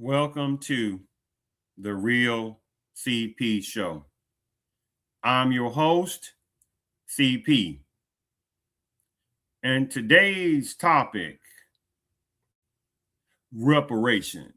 Welcome to the Real CP Show. I'm your host, CP. And today's topic, reparations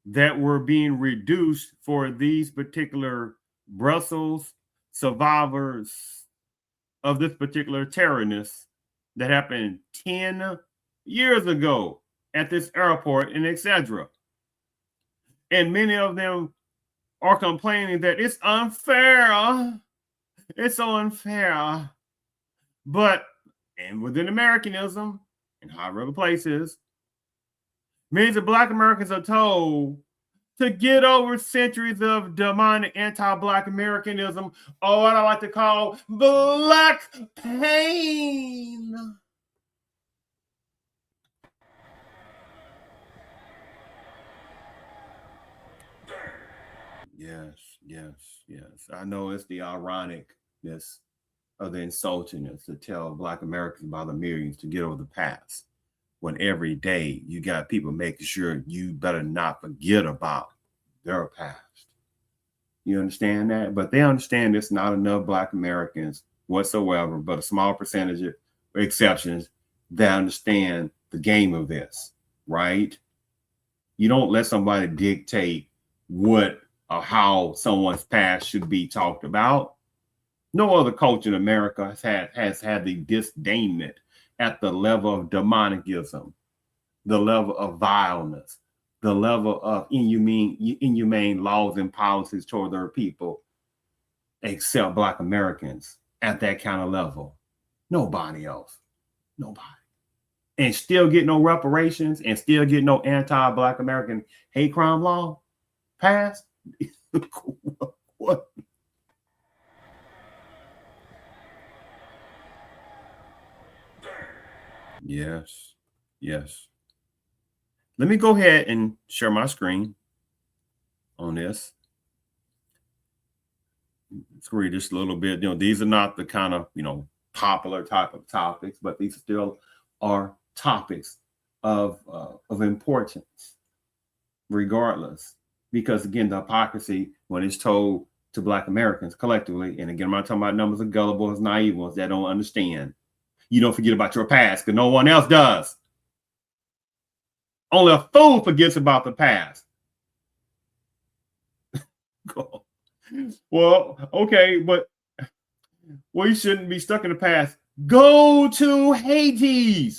that were being reduced for these particular Brussels survivors of this particular terrorness that happened 10 years ago at this airport and etc. And many of them are complaining that it's unfair. It's so unfair. But, and within Americanism and however other places, millions of Black Americans are told to get over centuries of demonic anti-Black Americanism, or what I like to call Black pain. Yes. I know it's the ironicness of the insultingness to tell Black Americans by the millions to get over the past, when every day you got people making sure you better not forget about their past. You understand that? But they understand there's not enough Black Americans whatsoever, but a small percentage of exceptions that understand the game of this, right? You don't let somebody dictate what or how someone's past should be talked about. No other culture in America has had the disdainment at the level of demonicism, the level of vileness, the level of inhumane laws and policies toward their people, except Black Americans at that kind of level. Nobody else. Nobody. And still get no reparations and still get no anti-Black American hate crime law passed? What? Yes. Let me go ahead and share my screen on this. Let's read just a little bit. These are not the kind of, popular type of topics, but these still are topics of importance, regardless. Because again, the hypocrisy when it's told to Black Americans collectively, and again, I'm not talking about numbers of gullible and naive ones that don't understand. You don't forget about your past because no one else does. Only a fool forgets about the past. Well, okay, but we shouldn't be stuck in the past. Go to Haiti.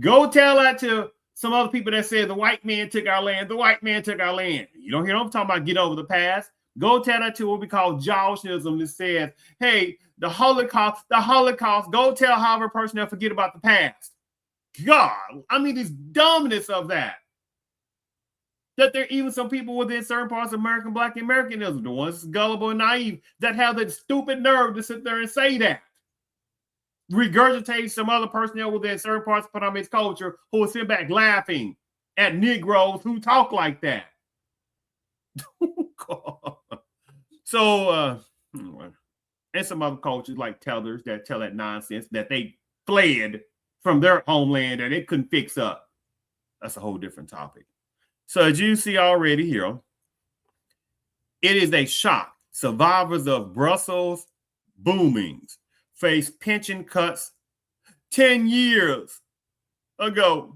Go tell that to some other people that say the white man took our land. The white man took our land. You don't hear them talking about get over the past. Go tell that to what we call Joshism that says, hey, the Holocaust. Go tell however person that forget about the past. God, I mean, this dumbness of that. That there are even some people within certain parts of American Black Americanism, the ones gullible and naive, that have the stupid nerve to sit there and say that. Regurgitate some other personnel within certain parts of Panamanian culture who will sit back laughing at Negroes who talk like that. So, and some other cultures like tellers that tell that nonsense that they fled from their homeland and they couldn't fix up. That's a whole different topic. So as you see already here, it is a shock. Survivors of Brussels boomings face pension cuts 10 years ago.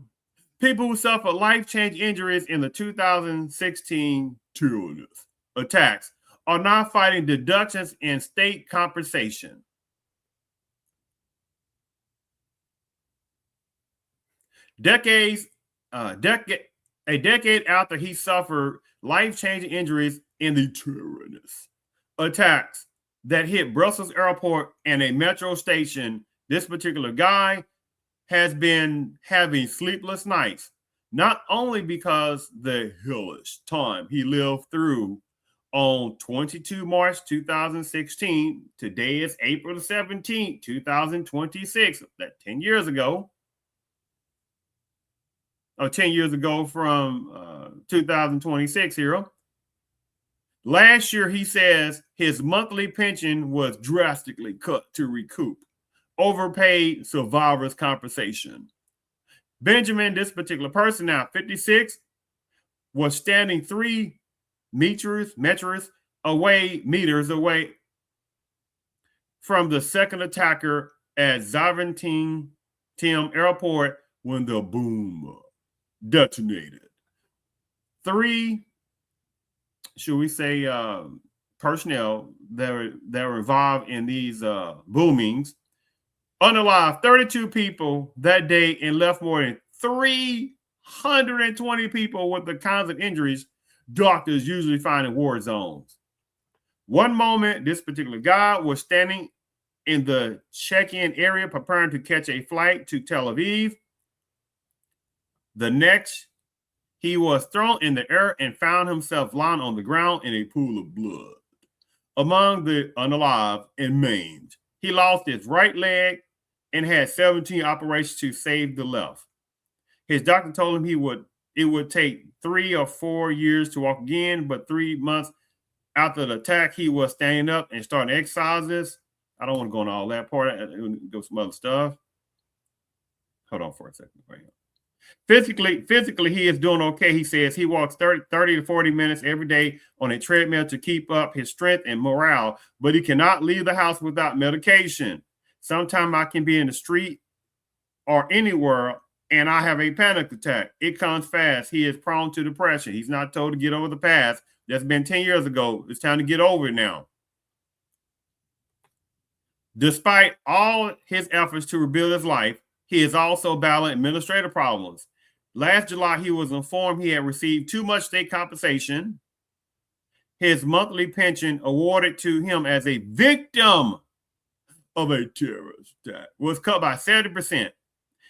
People who suffered life-changing injuries in the 2016 terrorist attacks are now fighting deductions in state compensation. A decade after he suffered life-changing injuries in the terrorist attacks that hit Brussels airport and a metro station, this particular guy has been having sleepless nights, not only because the hellish time he lived through on 22 March 2016. Today is April 17th, 2026. That 10 years ago. 10 years ago from 2026 here. Last year, he says his monthly pension was drastically cut to recoup overpaid survivors' compensation. Benjamin, this particular person now 56, was standing 3 meters away from the second attacker at Zaventem Airport when the boom detonated. 3, should we say, personnel that were involved in these boomings unalive 32 people that day and left more than 320 people with the kinds of injuries doctors usually find in war zones. One moment, this particular guy was standing in the check-in area preparing to catch a flight to Tel Aviv. The next, he was thrown in the air and found himself lying on the ground in a pool of blood. Among the unalive and maimed, he lost his right leg and had 17 operations to save the left. His doctor told him it would take 3 or 4 years to walk again, but 3 months after the attack, he was standing up and starting exercises. I don't want to go into all that part. Go some other stuff. Hold on for a second. Right here. Physically, he is doing okay. He says he walks 30 to 40 minutes every day on a treadmill to keep up his strength and morale, but he cannot leave the house without medication. Sometimes I can be in the street or anywhere and I have a panic attack. It comes fast. He is prone to depression. He's not told to get over the past. That's been 10 years ago. It's time to get over it now. Despite all his efforts to rebuild his life, he is also battling administrative problems. Last July, he was informed he had received too much state compensation. His monthly pension awarded to him as a victim of a terrorist attack was cut by 70%.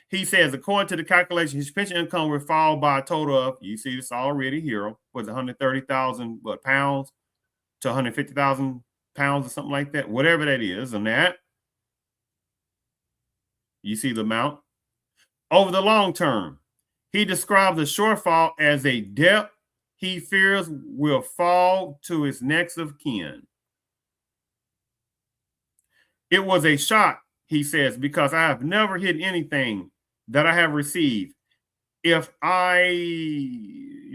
He says, according to the calculation, his pension income will fall by a total of, you see this already here, was 130,000 pounds to 150,000 pounds or something like that, whatever that is, and that. You see the amount. Over the long term, he described the shortfall as a debt he fears will fall to his next of kin. It was a shock, he says, because I have never hid anything that I have received. If he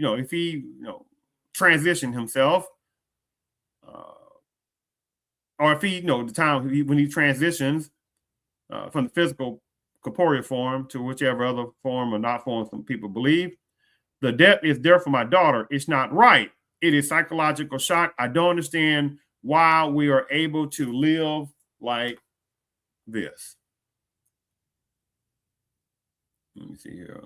transitioned himself, or if he, the time when he transitions from the physical corporeal form to whichever other form or not form some people believe, the debt is there for my daughter. It's not right. It is psychological shock. I don't understand why we are able to live like this. Let me see here.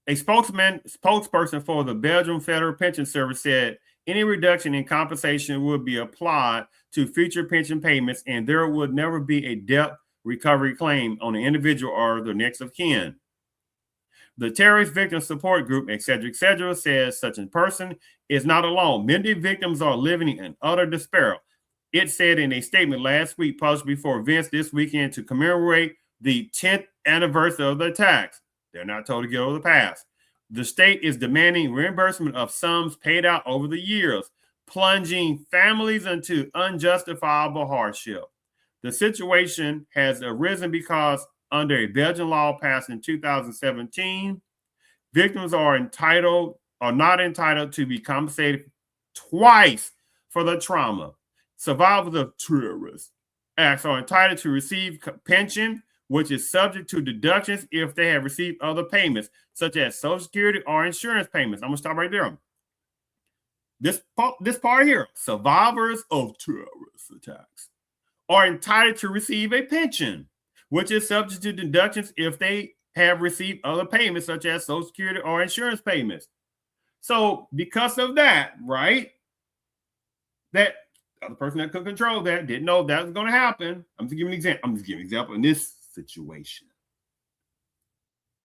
A spokesperson for the Belgium Federal Pension Service said any reduction in compensation would be applied to future pension payments, and there would never be a debt recovery claim on the individual or the next of kin. The terrorist victim support group, etc., says such a person is not alone. Many victims are living in utter despair. It said in a statement last week, published before events this weekend to commemorate the 10th anniversary of the attacks. They're not told to get over the past. The state is demanding reimbursement of sums paid out over the years, plunging families into unjustifiable hardship. The situation has arisen because under a Belgian law passed in 2017, victims are not entitled to be compensated twice for the trauma. Survivors of terrorist acts are entitled to receive pension, which is subject to deductions if they have received other payments, such as Social Security or insurance payments. I'm going to stop right there. This part here, survivors of terrorist attacks are entitled to receive a pension, which is subject to deductions if they have received other payments, such as Social Security or insurance payments. So because of that, right, that other person that could control that didn't know that was going to happen. I'm just giving an example in this situation.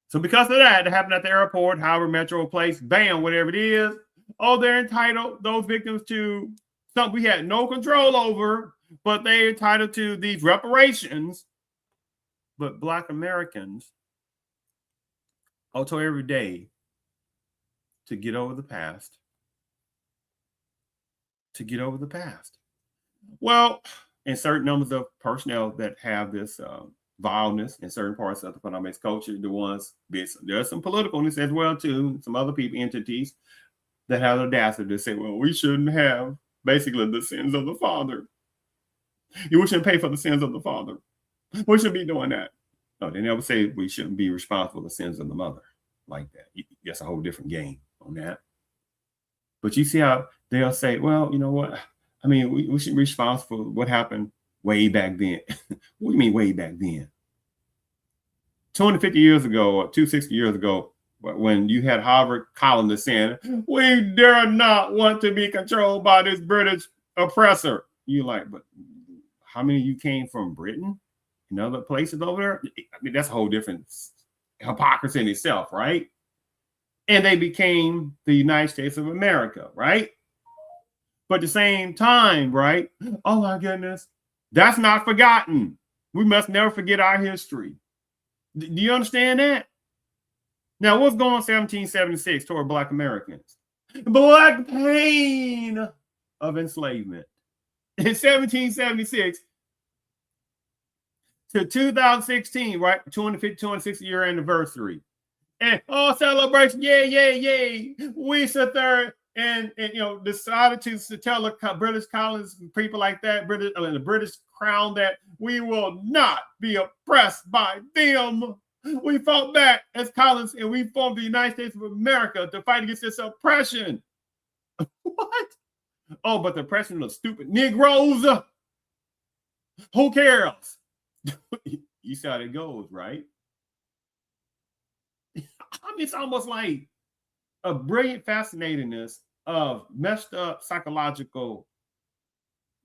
So because of that, it happened at the airport, however, metro place, bam, whatever it is. Oh, they're entitled, those victims, to something we had no control over, but they're entitled to these reparations. But Black Americans are told every day to get over the past. To get over the past. Well, in certain numbers of personnel that have this vileness in certain parts of the economics culture. There's some politicalness as well too. Some other people, entities that have the audacity to say, well, we shouldn't have basically the sins of the father. We shouldn't pay for the sins of the father. We shouldn't be doing that. No, they never say we shouldn't be responsible for the sins of the mother like that. That's a whole different game on that. But you see how they'll say, well, you know what? I mean, we should be responsible for what happened way back then. What do you mean way back then? 250 years ago or 260 years ago, when you had Harvard columnists saying, we dare not want to be controlled by this British oppressor. You're like, but how many of you came from Britain and other places over there? I mean, that's a whole different hypocrisy in itself, right? And they became the United States of America, right? But at the same time, right? Oh my goodness, that's not forgotten. We must never forget our history. Do you understand that? Now, what's going on in 1776 toward Black Americans? Black pain of enslavement. In 1776 to 2016, right? 260 year anniversary. And celebration, yay, yay, yay. We sit there and decided to tell the British colonists, people like that, the British crown, that we will not be oppressed by them. We fought back as colonists and we formed the United States of America to fight against this oppression. What? Oh, but the oppression of stupid Negroes. Who cares? You see how it goes, right? I mean, it's almost like a brilliant fascinatingness of messed up psychological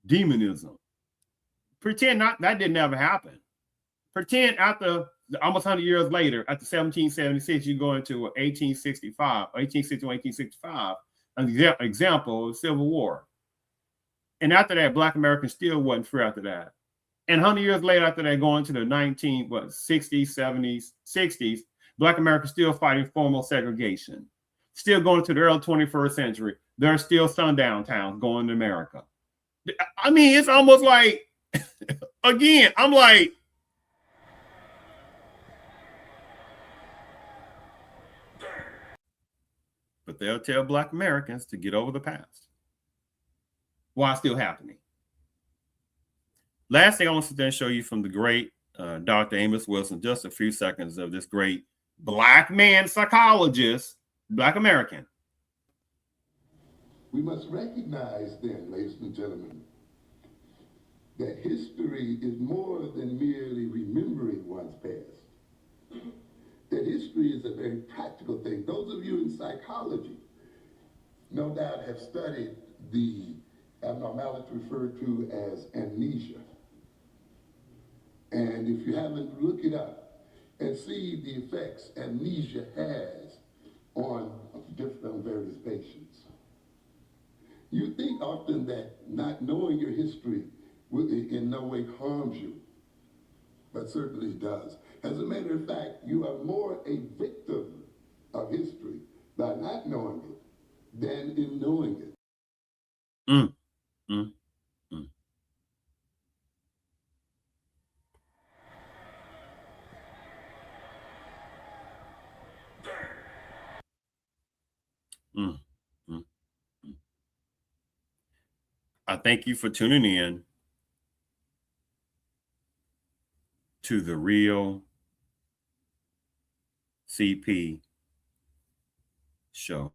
demonism. Pretend that didn't ever happen. Pretend after almost 100 years later, after 1776, you go into 1865, 1861, 1865, an example of Civil War. And after that, Black Americans still wasn't free after that. And 100 years later, after that, going to the 60s, 70s, 60s, Black Americans still fighting formal segregation. Still going to the early 21st century. There are still sundown towns going to America. I mean, it's almost like, again, I'm like, but they'll tell Black Americans to get over the past while still happening. Last thing I want to then show you from the great Dr. Amos Wilson, just a few seconds of this great Black man psychologist, Black American. We must recognize then, ladies and gentlemen, that history is more than merely remembering one's past. That history is a very practical thing. Those of you in psychology, no doubt, have studied the abnormality referred to as amnesia. And if you haven't, look it up and see the effects amnesia has on various patients. You think often that not knowing your history in no way harms you, but certainly does. As a matter of fact, you are more a victim of history by not knowing it than in knowing it. Mm, mm, mm. Mm, mm, mm. I thank you for tuning in to the Real CP show.